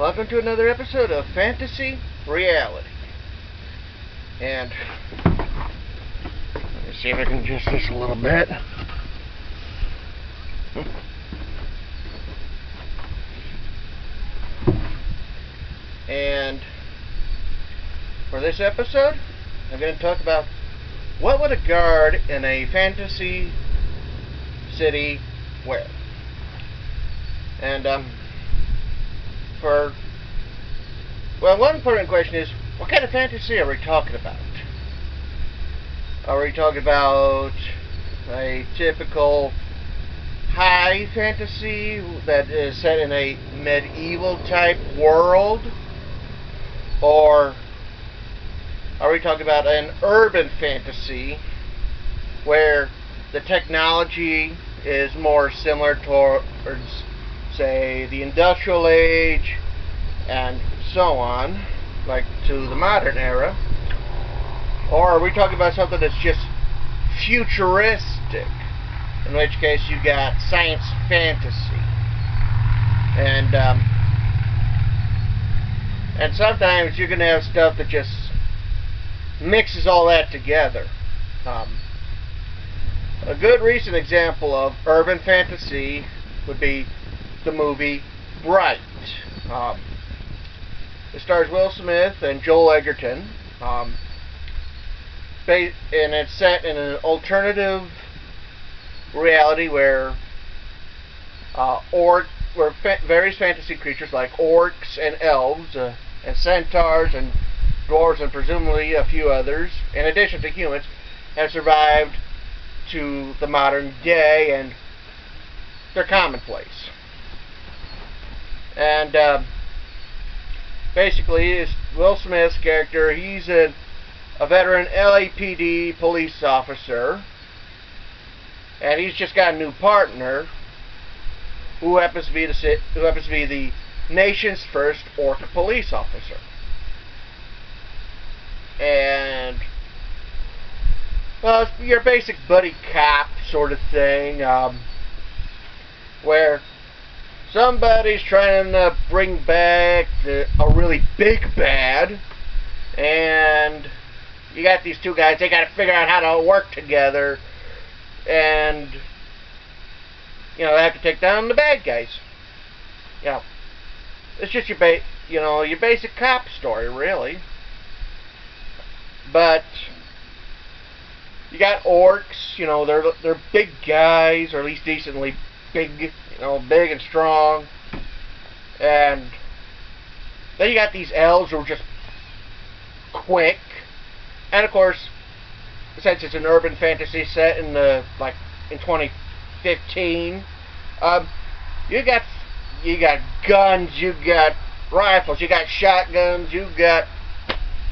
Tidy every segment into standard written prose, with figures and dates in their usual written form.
Welcome to another episode of Fantasy Reality. And let me see if I can adjust this a little bit. And for this episode, I'm going to talk about what would a guard in a fantasy city wear. And one important question is, what kind of fantasy are we talking about? Are we talking about a typical high fantasy that is set in a medieval type world? Or are we talking about an urban fantasy where the technology is more similar towards, say, the industrial age and so on, like to the modern era? Or are we talking about something that's just futuristic, in which case you got science fantasy? And sometimes you're going to have stuff that just mixes all that together. A good recent example of urban fantasy would be the movie Bright. It stars Will Smith and Joel Edgerton, and it's set in an alternative reality where various fantasy creatures like orcs and elves and centaurs and dwarves and presumably a few others, in addition to humans, have survived to the modern day, and they're commonplace. And basically, Will Smith's character, he's a veteran LAPD police officer, and he's just got a new partner who happens to be the nation's first orc police officer. And well, it's your basic buddy cop sort of thing, where somebody's trying to bring back a really big bad, and you got these two guys, they got to figure out how to work together, and they have to take down the bad guys. It's just your basic cop story, really. But you got orcs, they're big guys, or at least decently big, big and strong. And then you got these elves who are just quick. And of course, since it's an urban fantasy set in 2015, you got guns, you got rifles, you got shotguns, you got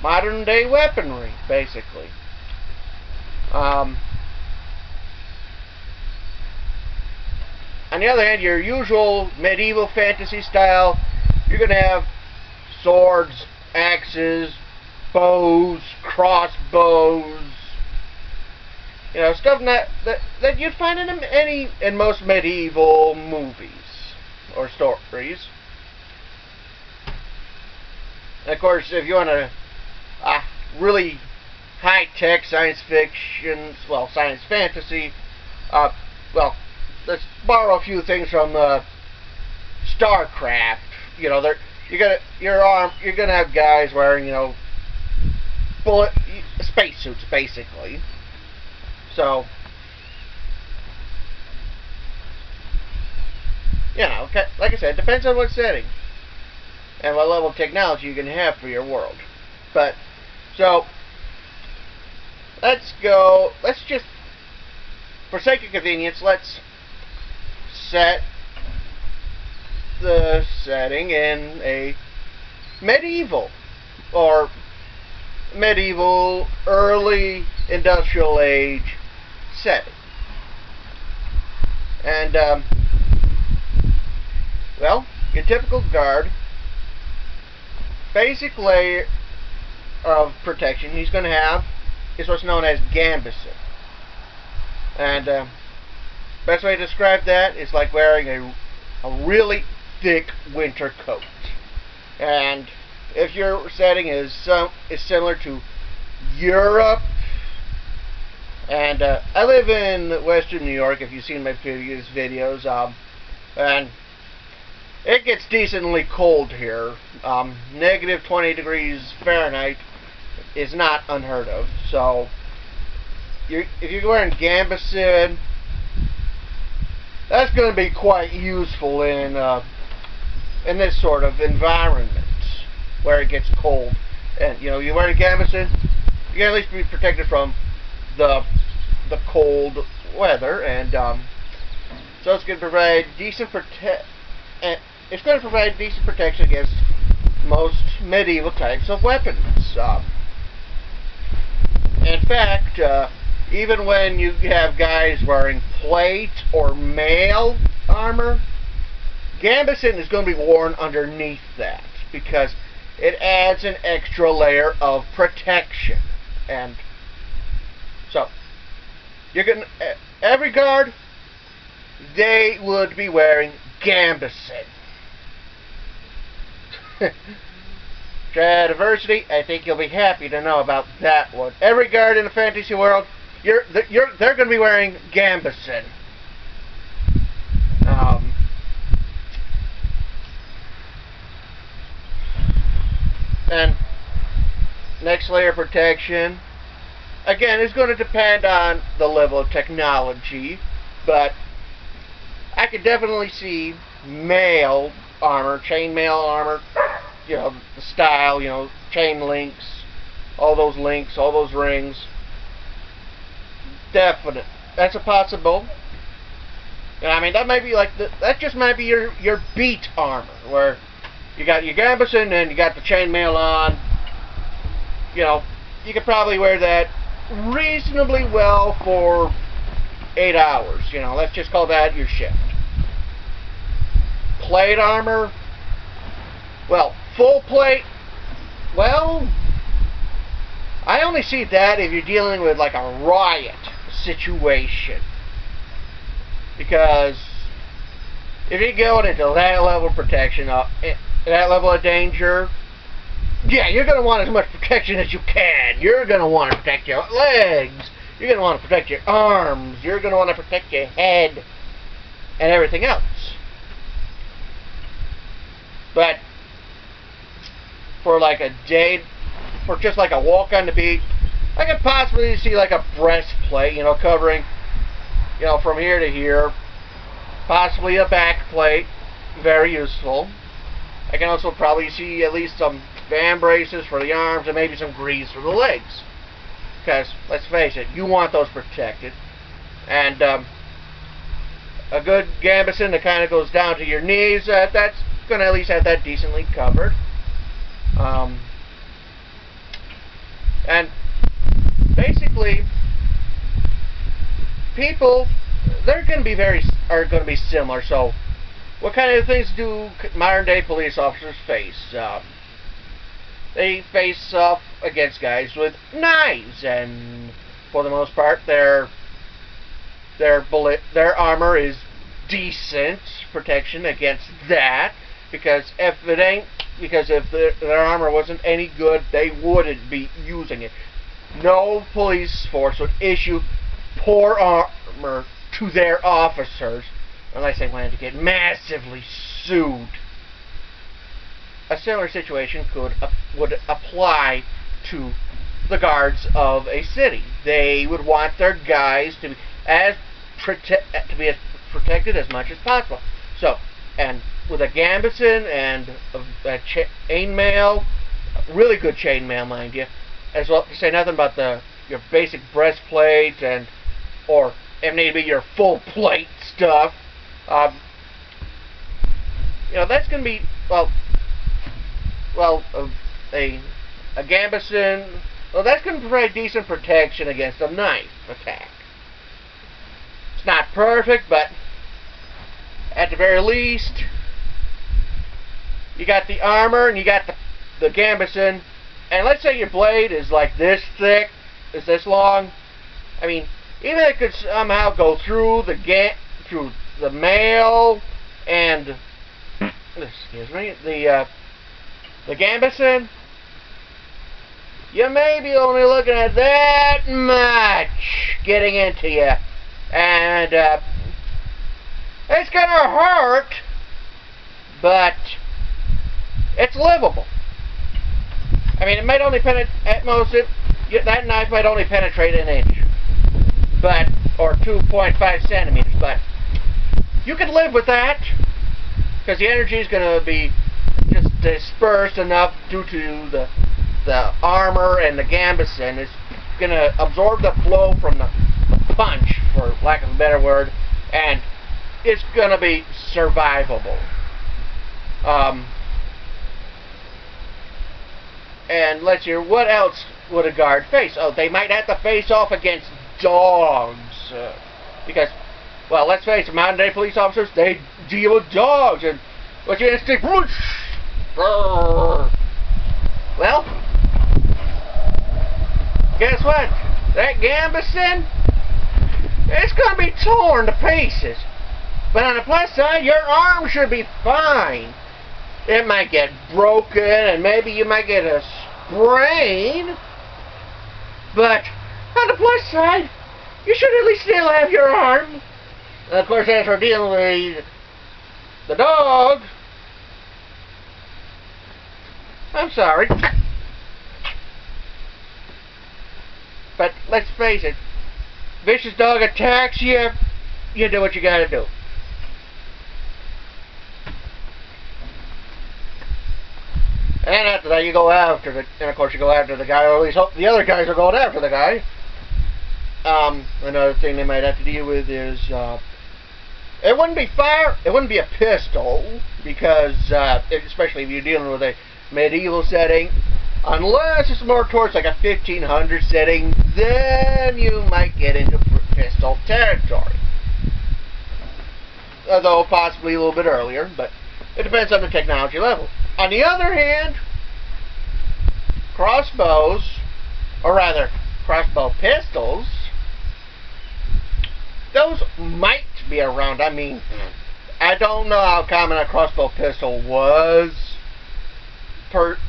modern day weaponry, basically. On the other hand, your usual medieval fantasy style, you're going to have swords, axes, bows, crossbows, stuff that you'd find in most medieval movies or stories. And of course, if you want a really high-tech science fantasy, let's borrow a few things from StarCraft. You're gonna have guys wearing bullet spacesuits, basically. So like I said, it depends on what setting and what level of technology you can have for your world. But so let's just, for sake of convenience, let's set the setting in a medieval early industrial age setting. And your typical guard, basic layer of protection he's going to have is what's known as gambeson. And best way to describe that is like wearing a really thick winter coat. And if your setting is similar to Europe, and I live in Western New York, if you've seen my previous videos, and it gets decently cold here. Negative 20 degrees Fahrenheit is not unheard of. So, if you're wearing Gambeson, that's going to be quite useful in this sort of environment where it gets cold. And you're wearing Gambeson, you can at least be protected from the cold weather, and so it's going to provide decent protection against most medieval types of weapons. In fact, even when you have guys wearing plate or mail armor, Gambeson is going to be worn underneath that because it adds an extra layer of protection. And so, you're going to, every guard, they would be wearing Gambeson. Diversity, I think you'll be happy to know about that one. Every guard in the fantasy world, they're going to be wearing Gambeson. And next layer of protection, again, is going to depend on the level of technology, but I could definitely see mail armor, chainmail armor, the style, chain links, all those rings. Definite. That's a possible. And I mean, that might be that just might be your beat armor, where you got your Gambeson and you got the chainmail on. You could probably wear that reasonably well for 8 hours. Let's just call that your shift. Plate armor, well, full plate, well, I only see that if you're dealing with like a riot situation. Because if you're going into that level of protection, that level of danger, yeah, you're going to want as much protection as you can. You're going to want to protect your legs. You're going to want to protect your arms. You're going to want to protect your head and everything else. But for like a day, for just like a walk on the beach, I could possibly see like a breastplate, covering, from here to here. Possibly a back plate, very useful. I can also probably see at least some fan braces for the arms and maybe some greaves for the legs. Because, let's face it, you want those protected. And a good Gambeson that kind of goes down to your knees, that's going to at least have that decently covered. And basically, people, are going to be similar. So, what kind of things do modern day police officers face? They face off against guys with knives, and for the most part, their armor is decent protection against that. Because if their armor wasn't any good, they wouldn't be using it. No police force would issue poor armor to their officers unless they wanted to get massively sued. A similar situation would apply to the guards of a city. They would want their guys to be as protected as much as possible. So, and with a Gambeson and a chainmail, really good chainmail, mind you, as well, to say nothing about your basic breastplate or if need be your full plate stuff. That's going to be a Gambeson. Well, that's going to provide decent protection against a knife attack. It's not perfect, but at the very least, you got the armor and you got the Gambeson, and let's say your blade is like this thick, is this long. I mean, even if it could somehow go through the mail and the The Gambesson, you may be only looking at that much getting into you. And it's going to hurt, but it's livable. I mean, it might only penetrate, at most, that knife might only penetrate an inch, but, or 2.5 centimeters, but you can live with that, because the energy is going to be just dispersed enough due to the armor, and the Gambesson is going to absorb the flow from the punch, for lack of a better word, and it's going to be survivable. And let's hear, what else would a guard face? Oh, they might have to face off against dogs. Because, well, let's face it, modern day police officers, they deal with dogs. And what's your instinct? Well, guess what? That Gambesson, it's going to be torn to pieces. But on the plus side, your arm should be fine. It might get broken, and maybe you might get a sprain. But on the plus side, you should at least still have your arm. And of course, as for dealing with the dog, I'm sorry. But let's face it, vicious dog attacks you, you do what you gotta do. And after that, you go after and of course you go after the guy, or at least hope the other guys are going after the guy. Another thing they might have to deal with is, it wouldn't be a pistol, because, especially if you're dealing with a medieval setting, unless it's more towards like a 1500 setting, then you might get into pistol territory. Although possibly a little bit earlier, but it depends on the technology level. On the other hand, crossbows, or rather, crossbow pistols, those might be around. I mean, I don't know how common a crossbow pistol was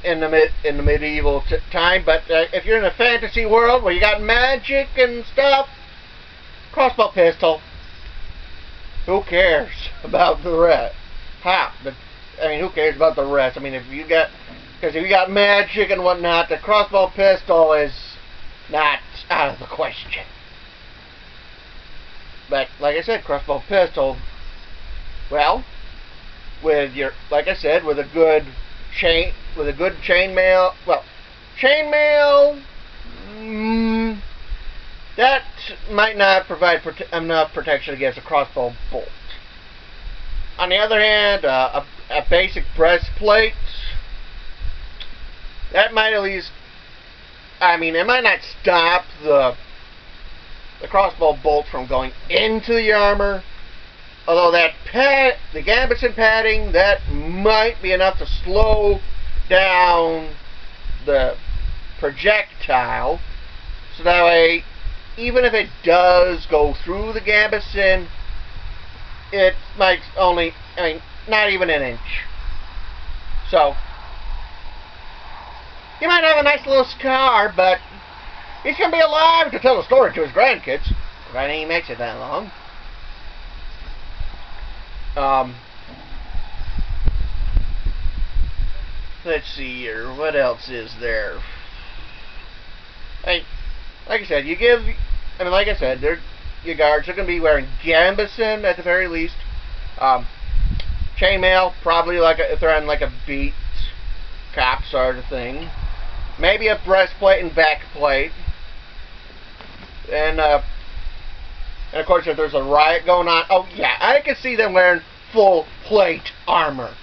in the medieval time, but if you're in a fantasy world where you got magic and stuff, crossbow pistol, who cares about the rest? Who cares about the rest? I mean, if you got magic and whatnot, the crossbow pistol is not out of the question. But like I said, crossbow pistol, well, with a good chainmail, that might not provide enough protection against a crossbow bolt. On the other hand, a basic breastplate, that might at least, it might not stop the crossbow bolt from going into the armor, although the Gambesson padding, that might be enough to slow down the projectile, so that way, even if it does go through the Gambesson, it might only, not even an inch. So, he might have a nice little scar, but he's going to be alive to tell the story to his grandkids, if he makes it that long. Let's see here, what else is there? Like I said, your guards are going to be wearing Gambesson at the very least. Chainmail, probably if they're on like a beat cop sort of thing. Maybe a breastplate and backplate. And of course, if there's a riot going on, oh yeah, I can see them wearing full plate armor.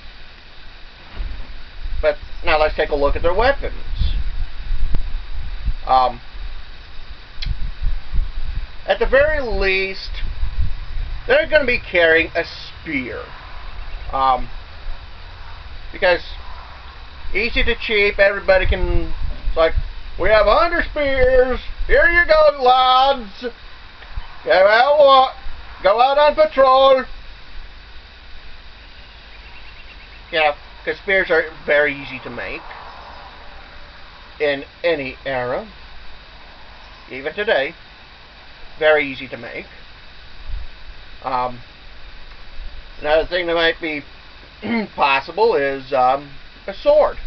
But now let's take a look at their weapons. At the very least, they're going to be carrying a spear. Because easy to cheap, everybody can, it's like, we have 100 spears, here you go lads, go out on patrol. Yeah, because spears are very easy to make in any era, even today. Very easy to make. Another thing that might be possible is a sword.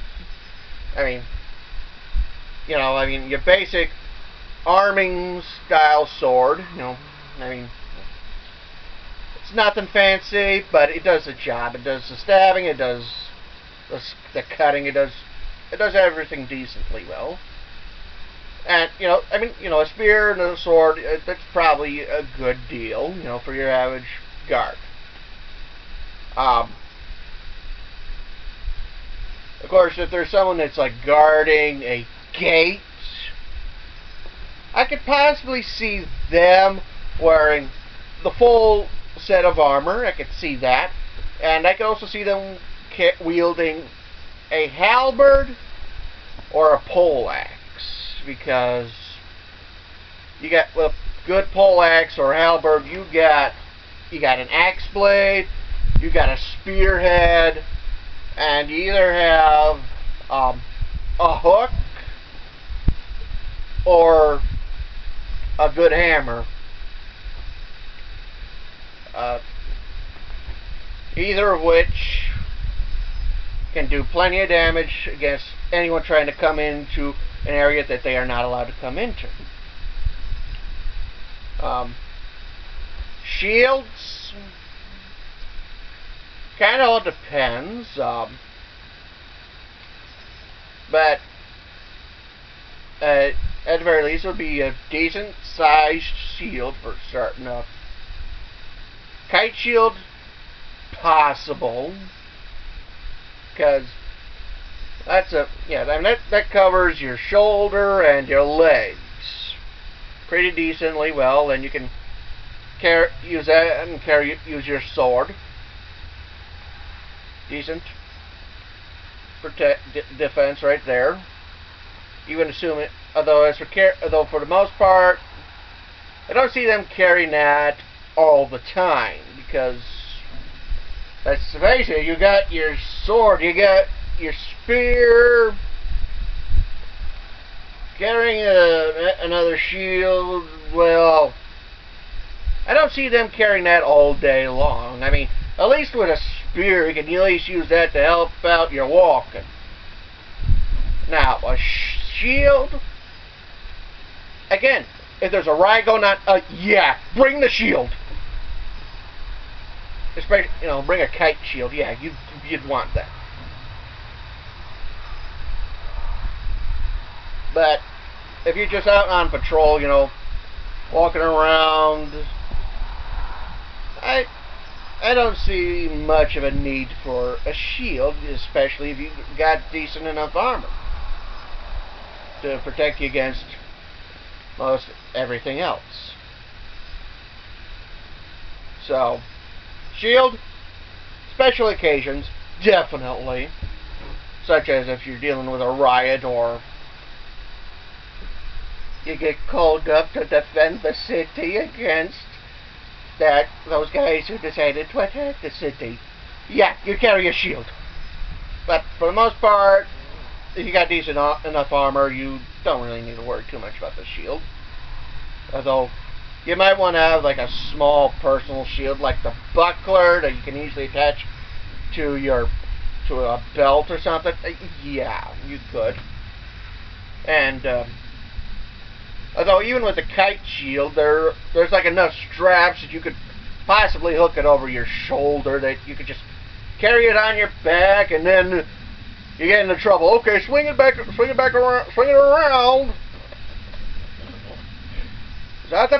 Your basic arming style sword. It's nothing fancy, but it does the job. It does the stabbing. It does the cutting. It does everything decently well. And a spear and a sword, that's probably a good deal, for your average guard. Of course, if there's someone that's like guarding a gate, I could possibly see them wearing the full set of armor. I could see that. And I could also see them wielding a halberd or a poleaxe. Because you got, with a good poleaxe or halberd, you got an axe blade, you got a spearhead, and you either have a hook or a good hammer. Either of which can do plenty of damage against anyone trying to come into an area that they are not allowed to come into. Shields, kind of all depends, but at the very least it would be a decent sized shield for starting up. Kite shield, possible, because that covers your shoulder and your legs pretty decently well, and you can use that and use your sword. Decent defense right there. Even assuming, although for the most part, I don't see them carrying that all the time, because let's face it, you got your sword, you got your spear, carrying another shield. Well, I don't see them carrying that all day long. At least with a spear, you can at least use that to help out your walking. Now, a shield, again, if there's a riot going on, yeah, bring the shield. Especially, bring a kite shield. Yeah, you'd want that. But if you're just out on patrol, walking around, I don't see much of a need for a shield, especially if you got decent enough armor to protect you against most everything else. So, shield, special occasions, definitely, such as if you're dealing with a riot or you get called up to defend the city against those guys who decided to attack the city. Yeah, you carry a shield. But for the most part, if you got decent enough armor, you don't really need to worry too much about the shield. Although, you might want to have like a small personal shield, like the buckler that you can easily attach to a belt or something. Yeah, you could. And although even with the kite shield, there's like enough straps that you could possibly hook it over your shoulder that you could just carry it on your back, and then you get into trouble. Okay, swing it back around, swing it around. Is that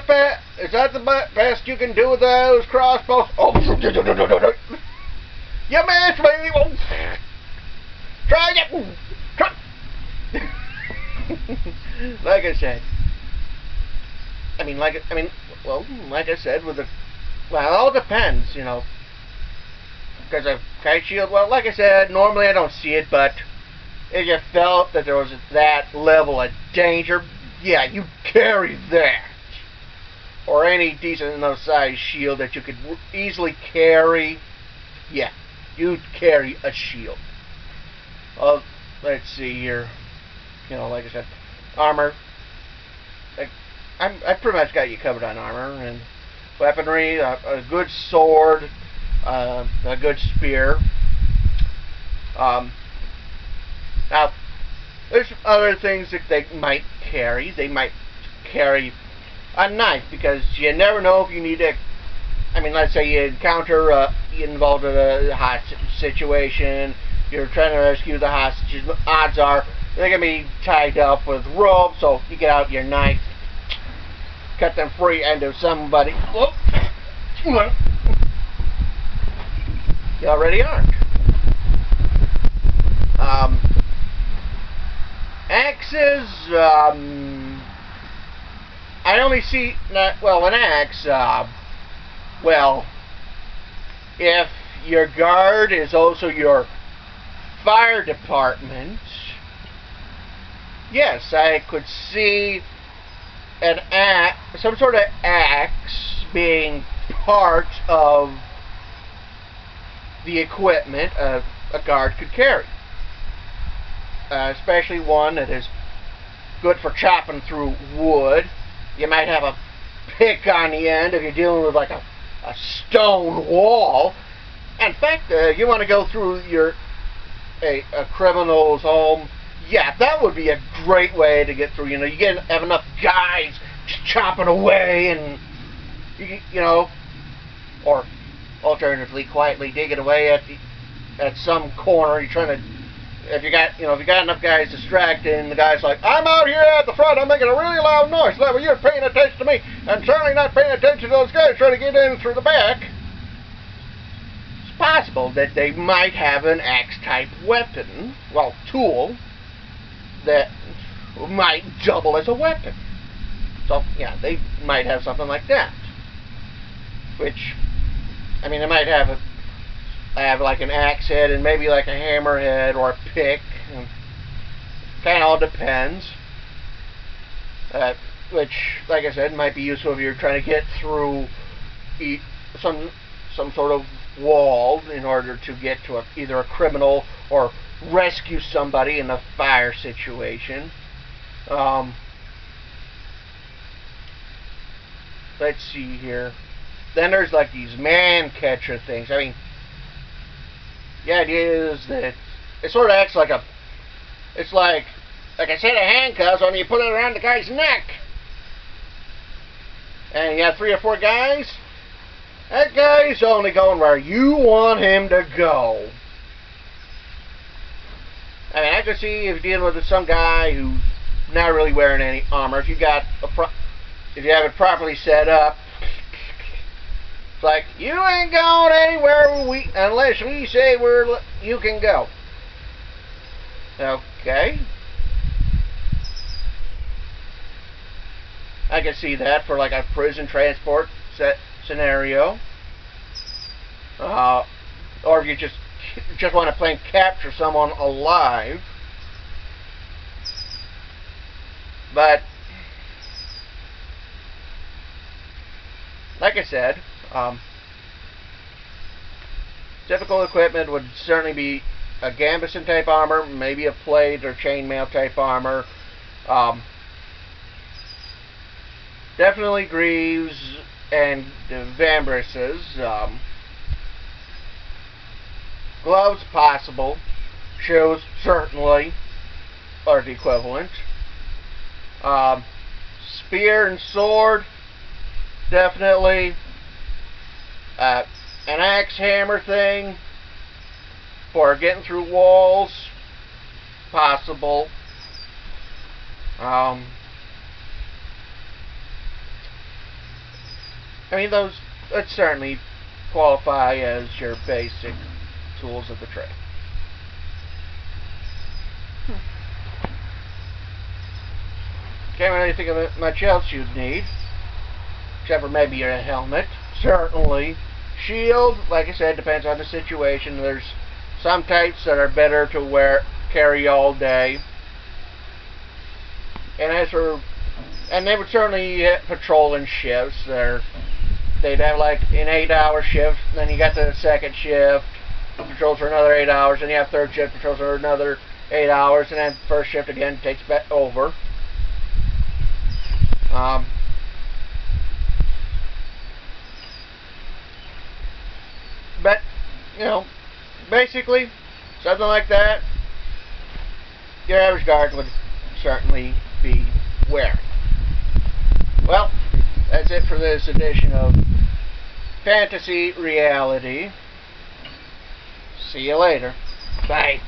the best you can do with those crossbows? Oh, you missed me. Try it. Like I said. Like I said, it all depends, because of kite shield, well, like I said, normally I don't see it, but if you felt that there was that level of danger, yeah, you carry that. Or any decent enough size shield that you could easily carry, yeah, you'd carry a shield. let's see here. You know, like I said, armor. I pretty much got you covered on armor and weaponry. A good sword, a good spear. Now, there's other things that they might carry. They might carry a knife, because you never know if you need to. I mean, let's say you encounter, you involved in a hostage situation. You're trying to rescue the hostages. Odds are they're gonna be tied up with rope, so you get out your knife, cut them free, and do somebody. Whoop. You already aren't. Axes. I only see an axe. Well, if your guard is also your fire department, yes, I could see an axe, some sort of axe, being part of the equipment a guard could carry. Especially one that is good for chopping through wood. You might have a pick on the end if you're dealing with like a stone wall. In fact, you want to go through a criminal's home. Yeah, that would be a great way to get through. You know, you have enough guys just chopping away, and you know, or alternatively, quietly digging away at some corner. You're trying to. If you got enough guys distracted, and the guy's like, I'm out here at the front, I'm making a really loud noise. That way you're paying attention to me, and certainly not paying attention to those guys trying to get in through the back. It's possible that they might have an axe-type weapon, well, tool, that might double as a weapon. So, yeah, they might have something like that. Which, I mean, they might have like an axe head and maybe like a hammer head or a pick. Kind of all depends. Which, like I said, might be useful if you're trying to get through some sort of wall in order to get to either a criminal or rescue somebody in a fire situation. Let's see here. Then there's like these man catcher things. I mean, the idea is that it sort of acts like it's like a set of handcuffs, only you put it around the guy's neck. And you have 3 or 4 guys. That guy's only going where you want him to go. I mean, I could see if you're dealing with some guy who's not really wearing any armor. If you have it properly set up, it's like, you ain't going anywhere unless we say you can go. Okay. I can see that for like a prison transport scenario. Or if you just want to play and capture someone alive. But like I said, typical equipment would certainly be a gambeson type armor, maybe a plate or chainmail type armor. Definitely greaves and vambraces. Gloves possible. Shoes certainly are the equivalent. Spear and sword definitely. An axe hammer thing for getting through walls possible. I mean, those would certainly qualify as your basic tools of the trade. Can't really think of much else you'd need, except for maybe a helmet. Certainly. Shield, like I said, depends on the situation. There's some types that are better to carry all day. And they would certainly patrol in shifts. They'd have like an 8-hour shift, then you got the second shift. patrols for another 8 hours, and you have third shift patrols for another 8 hours, and then first shift again takes over. But, you know, basically, something like that, your average guard would certainly be wearing. Well, that's it for this edition of Fantasy Reality. See you later. Bye.